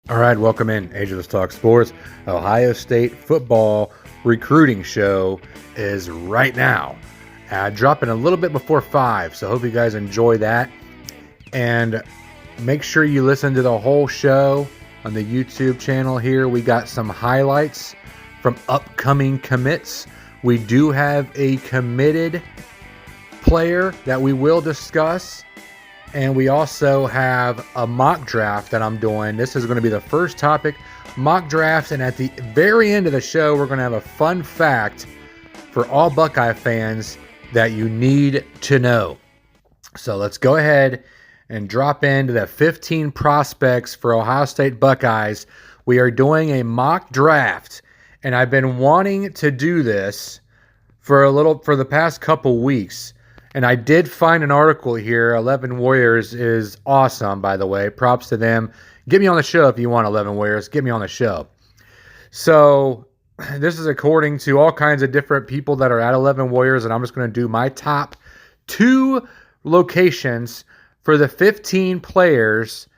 All right, welcome in. Ageless Talk Sports. Ohio State football recruiting show is right now. Dropping a little bit before 5, so hope you guys enjoy that. And make sure you listen to the whole show on the YouTube channel here. We got some highlights from upcoming commits. We do have a committed player that we will discuss. And we also have a mock draft that I'm doing. This is going to be the first topic, mock drafts. And at the very end of the show, we're going to have a fun fact for all Buckeye fans that you need to know. So let's go ahead and drop into the 15 prospects for Ohio State Buckeyes. We are doing a mock draft. And I've been wanting to do this for the past couple weeks. And I did find an article here. 11 Warriors is awesome, by the way. Props to them. Get me on the show if you want 11 Warriors. Get me on the show. So this is according to all kinds of different people that are at 11 Warriors, and I'm just going to do my top 2 locations for the 15 players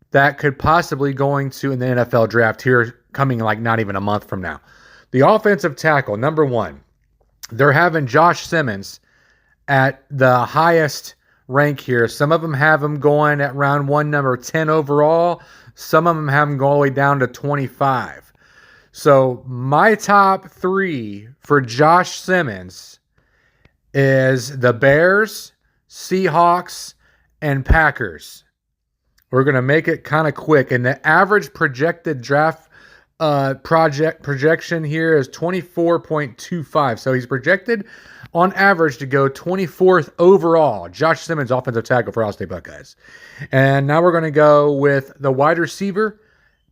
that could possibly going to in the NFL draft here coming like not even a month from now. The offensive tackle, number 1. They're having Josh Simmons at the highest rank here. Some of them have him going at round 1, number 10 overall. Some of them have him go all the way down to 25. So my top 3 for Josh Simmons is the Bears, Seahawks, and Packers. We're going to make it kind of quick. And the average projected draft projection here is 24.25. So he's projected on average to go 24th overall. Josh Simmons, offensive tackle for Ohio State Buckeyes. And now we're going to go with the wide receiver,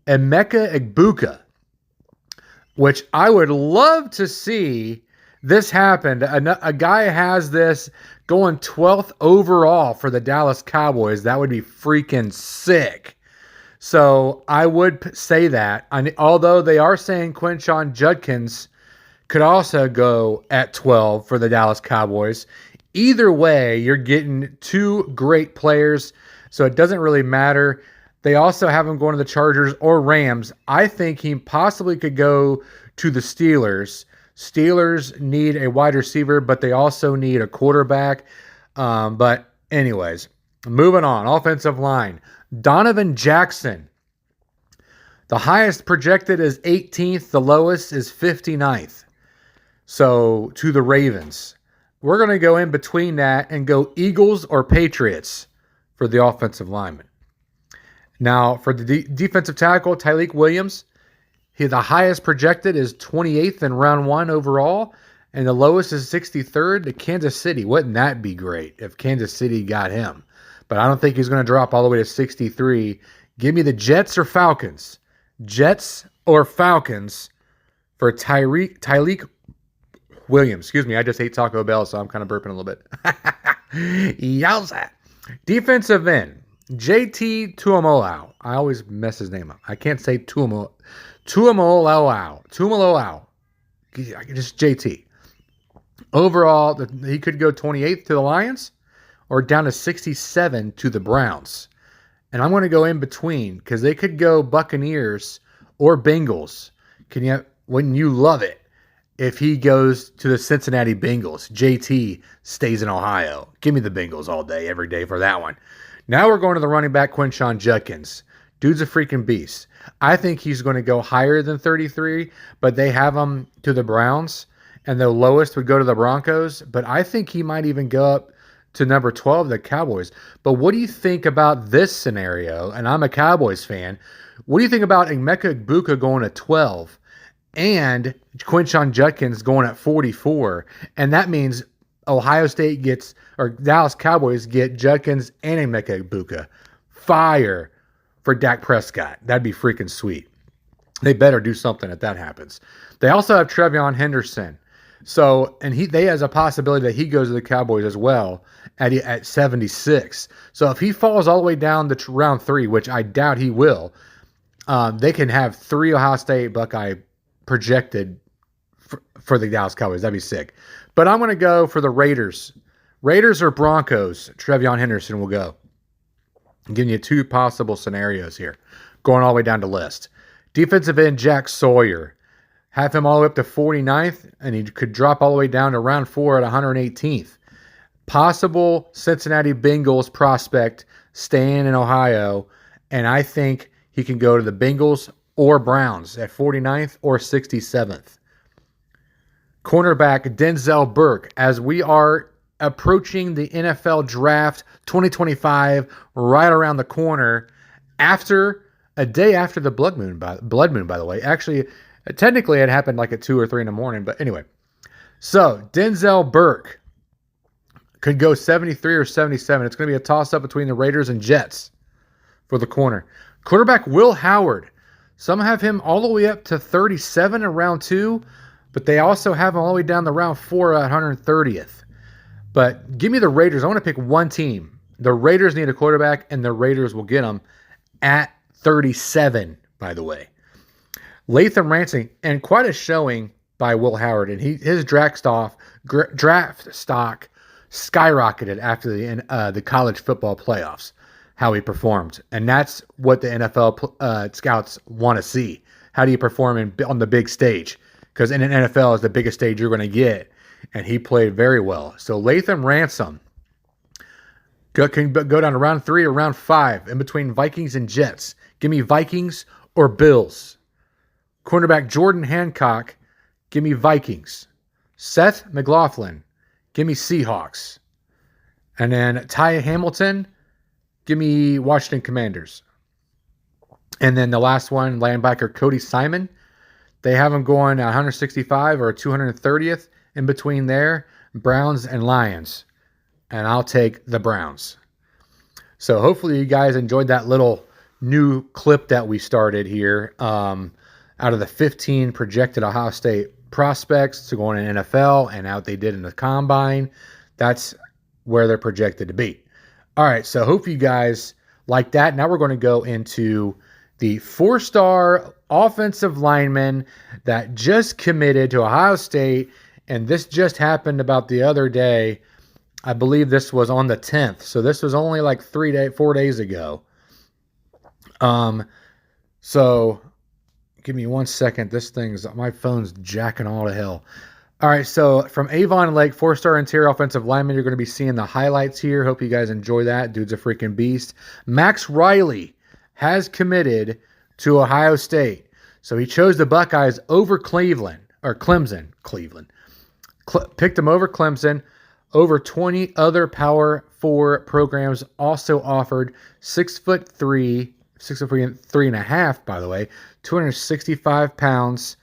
Emeka Egbuka, which I would love to see this happen. A guy has this going 12th overall for the Dallas Cowboys. That would be freaking sick. So I would say that. Although they are saying Quinshon Judkins could also go at 12 for the Dallas Cowboys. Either way, you're getting 2 great players, so it doesn't really matter. They also have him going to the Chargers or Rams. I think he possibly could go to the Steelers. Steelers need a wide receiver, but they also need a quarterback. But anyways, moving on. Offensive line. Donovan Jackson. The highest projected is 18th. The lowest is 59th. So to the Ravens. We're going to go in between that and go Eagles or Patriots for the offensive lineman. Now for the defensive tackle, Tyleik Williams. The highest projected is 28th in round 1 overall. And the lowest is 63rd to Kansas City. Wouldn't that be great if Kansas City got him? But I don't think he's going to drop all the way to 63. Give me the Jets or Falcons. Jets or Falcons for Tyleik Williams. Excuse me, I just ate Taco Bell, so I'm kind of burping a little bit. Yowza. Defensive end, JT Tuimoloau. I always mess his name up. I can't say Tuimoloau. Just JT. Overall, he could go 28th to the Lions or down to 67 to the Browns. And I'm going to go in between because they could go Buccaneers or Bengals. Wouldn't you love it if he goes to the Cincinnati Bengals? JT stays in Ohio. Give me the Bengals all day, every day for that one. Now we're going to the running back, Quinshon Judkins. Dude's a freaking beast. I think he's going to go higher than 33, but they have him to the Browns, and the lowest would go to the Broncos. But I think he might even go up to number 12, the Cowboys. But what do you think about this scenario? And I'm a Cowboys fan. What do you think about Emeka Egbuka going at 12 and Quinshon Judkins going at 44? And that means Ohio State gets, or Dallas Cowboys get Judkins and Emeka Egbuka. Fire for Dak Prescott. That'd be freaking sweet. They better do something if that happens. They also have Trevion Henderson. So, and they has a possibility that he goes to the Cowboys as well at 76. So if he falls all the way down to round 3, which I doubt he will, they can have 3 Ohio State Buckeye projected for the Dallas Cowboys. That'd be sick. But I'm going to go for the Raiders. Raiders or Broncos, Trevion Henderson will go. I'm giving you 2 possible scenarios here. going all the way down the list. Defensive end Jack Sawyer. Have him all the way up to 49th, and he could drop all the way down to round 4 at 118th. Possible Cincinnati Bengals prospect staying in Ohio, and I think he can go to the Bengals or Browns at 49th or 67th. Cornerback Denzel Burke, as we are approaching the NFL Draft 2025 right around the corner, after a day after the blood moon, by the way. Actually, technically it happened like at 2 or 3 in the morning, but anyway. So Denzel Burke could go 73 or 77. It's going to be a toss-up between the Raiders and Jets for the corner. Quarterback Will Howard. Some have him all the way up to 37 in round 2, but they also have him all the way down to round 4 at 130th. But give me the Raiders. I want to pick one team. The Raiders need a quarterback, and the Raiders will get him at 37, by the way. Latham Ransing, and quite a showing by Will Howard. And his draft stock skyrocketed after the college football playoffs, how he performed. And that's what the NFL scouts want to see. How do you perform on the big stage? Because in an NFL is the biggest stage you're going to get. And he played very well. So Latham Ransom can go down to round 3 or round 5 in between Vikings and Jets. Give me Vikings or Bills. Cornerback Jordan Hancock, give me Vikings. Seth McLaughlin, give me Seahawks. And then Ty Hamilton, give me Washington Commanders. And then the last one, linebacker Cody Simon. They have him going 165 or 230th. In between there, Browns and Lions. And I'll take the Browns. So hopefully you guys enjoyed that little new clip that we started here. Out of the 15 projected Ohio State prospects to go in the NFL and out they did in the combine, that's where they're projected to be. All right, so hope you guys like that. Now we're going to go into the 4-star offensive lineman that just committed to Ohio State, and this just happened about the other day. I believe this was on the 10th, so this was only like 4 days ago. So give me 1 second. My phone's jacking all to hell. All right, so from Avon Lake, 4-star interior offensive lineman, you're going to be seeing the highlights here. Hope you guys enjoy that. Dude's a freaking beast. Max Riley has committed to Ohio State. So he chose the Buckeyes over Cleveland. Picked him over Clemson. Over 20 other Power 4 programs also offered 6'3", 6'3.5", by the way, 265 pounds.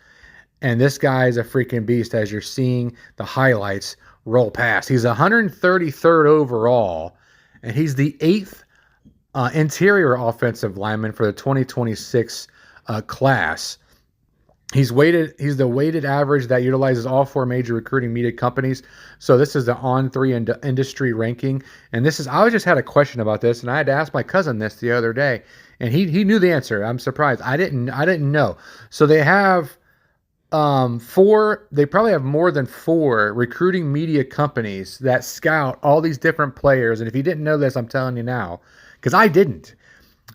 And this guy is a freaking beast as you're seeing the highlights roll past. He's 133rd overall, and he's the 8th interior offensive lineman for the 2026 class. He's the weighted average that utilizes all 4 major recruiting media companies. So this is the On3 industry ranking. And I just had a question about this, and I had to ask my cousin this the other day, and he knew the answer. I'm surprised. I didn't know. So they have they probably have more than 4 recruiting media companies that scout all these different players. And if you didn't know this, I'm telling you now, because I didn't.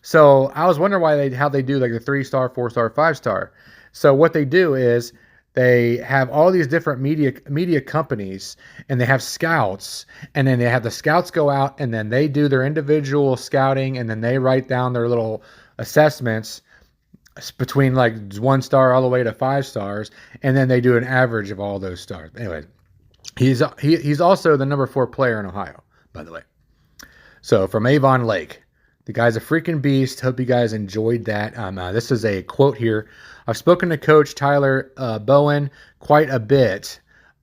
So I was wondering how they do like the 3-star, 4-star, 5-star. So what they do is they have all these different media companies, and they have scouts, and then they have the scouts go out, and then they do their individual scouting, and then they write down their little assessments between like 1 star all the way to 5 stars, and then they do an average of all those stars. Anyway, he's also the number 4 player in Ohio, by the way. So from Avon Lake. The guy's a freaking beast. Hope you guys enjoyed that. This is a quote here. I've spoken to Coach Tyler Bowen quite a bit.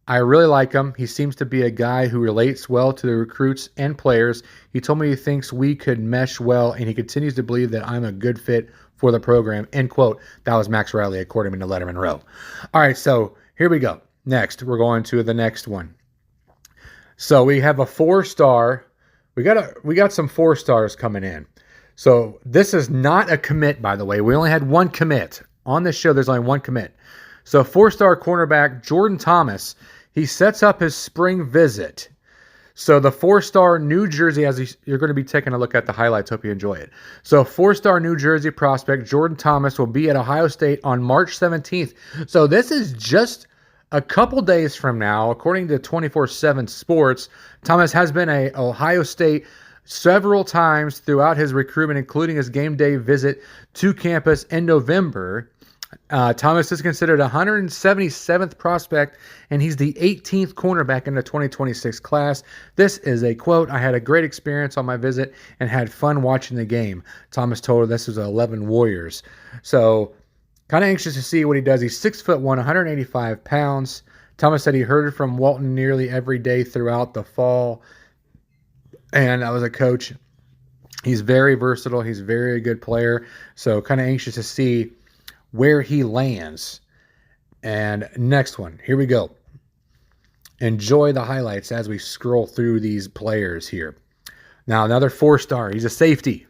I really like him. He seems to be a guy who relates well to the recruits and players. He told me he thinks we could mesh well, and he continues to believe that I'm a good fit for the program. End quote. That was Max Riley, according to Letterman Row. All right, so here we go. Next, we're going to the next one. So we have a 4-star. We got some 4 stars coming in. So this is not a commit, by the way. We only had 1 commit. On this show, there's only 1 commit. So 4-star cornerback Jordan Thomas, he sets up his spring visit. So the 4-star New Jersey, you're going to be taking a look at the highlights. Hope you enjoy it. So 4-star New Jersey prospect Jordan Thomas will be at Ohio State on March 17th. So this is just a couple days from now. According to 24/7 Sports, Thomas has been at Ohio State several times throughout his recruitment, including his game day visit to campus in November. Thomas is considered 177th prospect, and he's the 18th cornerback in the 2026 class. This is a quote: "I had a great experience on my visit and had fun watching the game." Thomas told This was 11 Warriors. So kind of anxious to see what he does. He's 6'1", 185 pounds. Thomas said he heard from Walton nearly every day throughout the fall. And I was a coach. He's very versatile. He's a very good player. So kind of anxious to see where he lands. And next one. Here we go. Enjoy the highlights as we scroll through these players here. Now, another 4-star. He's a safety.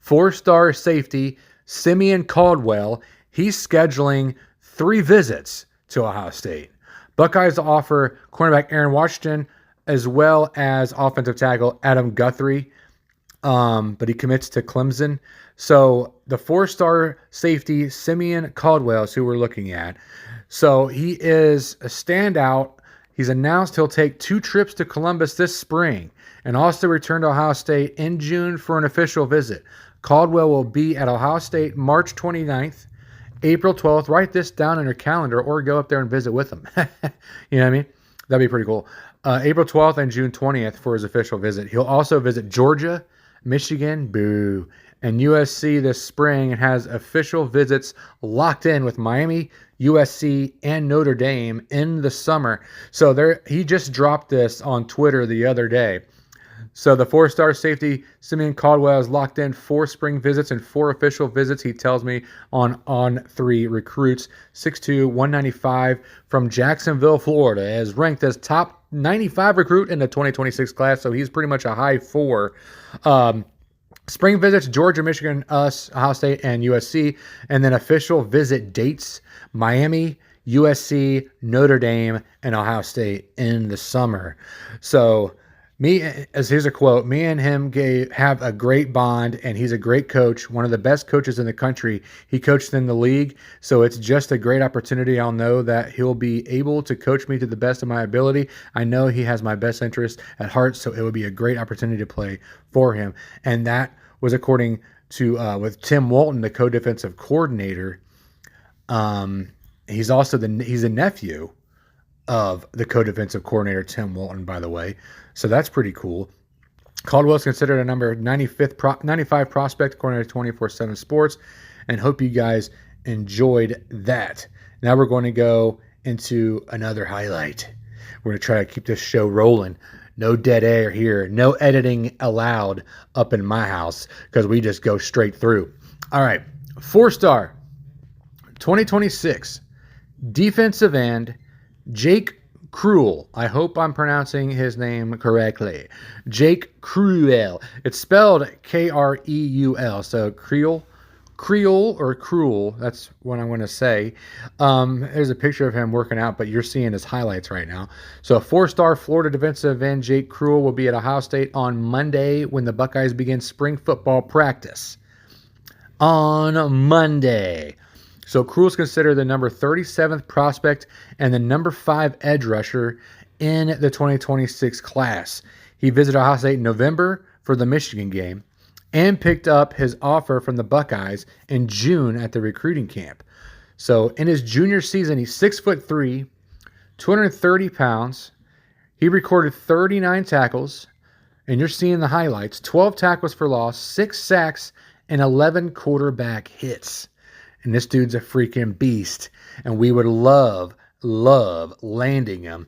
4-star safety, Simeon Caldwell. He's scheduling 3 visits to Ohio State. Buckeyes offer cornerback Aaron Washington as well as offensive tackle Adam Guthrie, but he commits to Clemson. So the 4-star safety, Simeon Caldwell, is who we're looking at. So he is a standout. He's announced he'll take 2 trips to Columbus this spring and also return to Ohio State in June for an official visit. Caldwell will be at Ohio State March 29th, April 12th. Write this down in your calendar or go up there and visit with him. You know what I mean? That'd be pretty cool. April 12th and June 20th for his official visit. He'll also visit Georgia, Michigan, boo, and USC this spring and has official visits locked in with Miami, USC, and Notre Dame in the summer. So he just dropped this on Twitter the other day. So the 4-star safety, Simeon Caldwell, is locked in 4 spring visits and 4 official visits, he tells me, on 3 recruits. 6'2", 195 from Jacksonville, Florida, is ranked as top 95 recruit in the 2026 class, so he's pretty much a high 4. Spring visits, Georgia, Michigan, Ohio State, and USC. And then official visit dates, Miami, USC, Notre Dame, and Ohio State in the summer. So here's a quote: "Me and him have a great bond, and he's a great coach, one of the best coaches in the country. He coached in the league, so it's just a great opportunity. I'll know that he'll be able to coach me to the best of my ability. I know he has my best interest at heart, so it would be a great opportunity to play for him." And that was according to with Tim Walton, the co-defensive coordinator. He's also he's a nephew of the co-defensive coordinator, Tim Walton, by the way. So that's pretty cool. Caldwell is considered a number 95 prospect according to 24/7 Sports, and hope you guys enjoyed that. Now we're going to go into another highlight. We're going to try to keep this show rolling. No dead air here. No editing allowed up in my house because we just go straight through. All right. 4-star 2026 defensive end Jake Cruel. I hope I'm pronouncing his name correctly. Jake Cruel. It's spelled Kreul. So Creole or Cruel. That's what I want to say. There's a picture of him working out, but you're seeing his highlights right now. So 4-star Florida defensive end Jake Cruel will be at Ohio State on Monday when the Buckeyes begin spring football practice. On Monday. So Cruel is considered the number 37th prospect and the number 5 edge rusher in the 2026 class. He visited Ohio State in November for the Michigan game and picked up his offer from the Buckeyes in June at the recruiting camp. So in his junior season, he's 6'3", 230 pounds. He recorded 39 tackles, and you're seeing the highlights: 12 tackles for loss, 6 sacks, and 11 quarterback hits. And this dude's a freaking beast, and we would love landing him.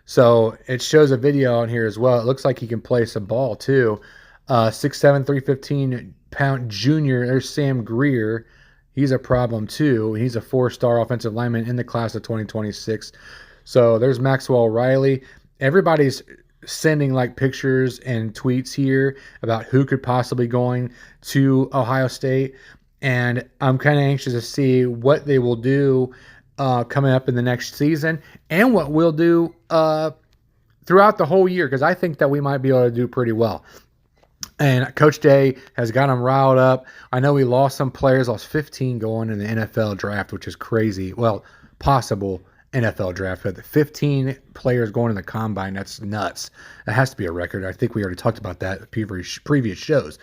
So it shows a video on here as well. It looks like he can play some ball too. 6'7", 315-pound junior. There's Sam Greer. He's a problem too. He's a 4-star offensive lineman in the class of 2026. So there's Maxwell Riley. Everybody's sending like pictures and tweets here about who could possibly going to Ohio State. And I'm kind of anxious to see what they will do coming up in the next season and what we'll do throughout the whole year, because I think that we might be able to do pretty well. And Coach Day has got them riled up. I know we lost some players, lost 15 going in the NFL draft, which is crazy. Well, possible NFL draft, but the 15 players going in the combine, that's nuts. It has to be a record. I think we already talked about that in previous shows.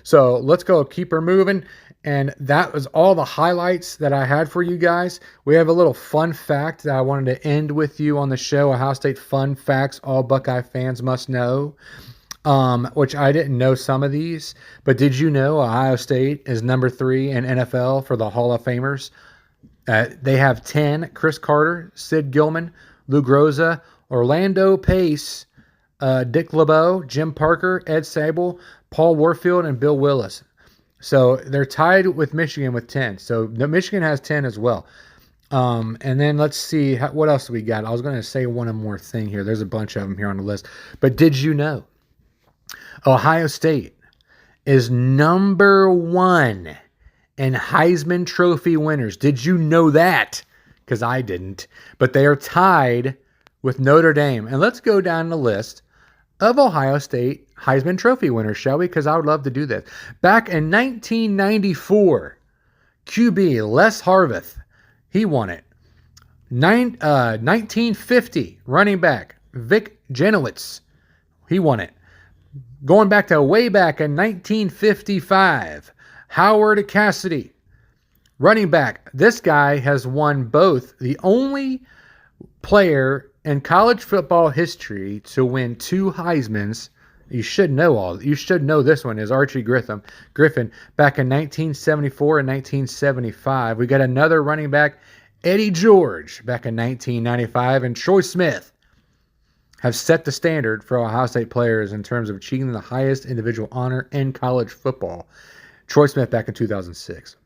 So let's go keep her moving. And that was all the highlights that I had for you guys. We have a little fun fact that I wanted to end with you on the show. Ohio State fun facts all Buckeye fans must know, which I didn't know some of these. But did you know Ohio State is number 3 in NFL for the Hall of Famers? They have 10: Chris Carter, Sid Gilman, Lou Groza, Orlando Pace, Dick LeBeau, Jim Parker, Ed Sable, Paul Warfield, and Bill Willis. So they're tied with Michigan with 10. So Michigan has 10 as well. And then let's see, what else do we got? I was going to say one more thing here. There's a bunch of them here on the list. But did you know Ohio State is number 1 in Heisman Trophy winners? Did you know that? Because I didn't. But they are tied with Notre Dame. And let's go down the list of Ohio State Heisman Trophy winners, shall we? Because I would love to do this. Back in 1994, QB Les Harveth, he won it. 1950, running back Vic Janowitz, he won it. Going back to way back in 1955, Howard Cassidy, running back. This guy has won both. The only player in college football history to win 2 Heismans. You should know this one is Archie Griffin back in 1974 and 1975. We got another running back, Eddie George, back in 1995, and Troy Smith have set the standard for Ohio State players in terms of achieving the highest individual honor in college football. Troy Smith back in 2006.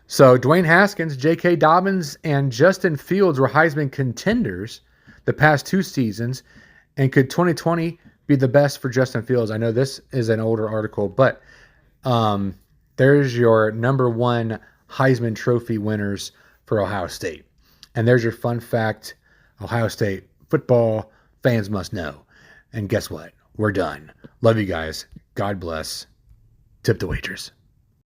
So Dwayne Haskins, J.K. Dobbins, and Justin Fields were Heisman contenders the past 2 seasons. And could 2020 be the best for Justin Fields? I know this is an older article, but there's your number 1 Heisman Trophy winners for Ohio State. And there's your fun fact, Ohio State football fans must know. And guess what? We're done. Love you guys. God bless. Tip the waitress.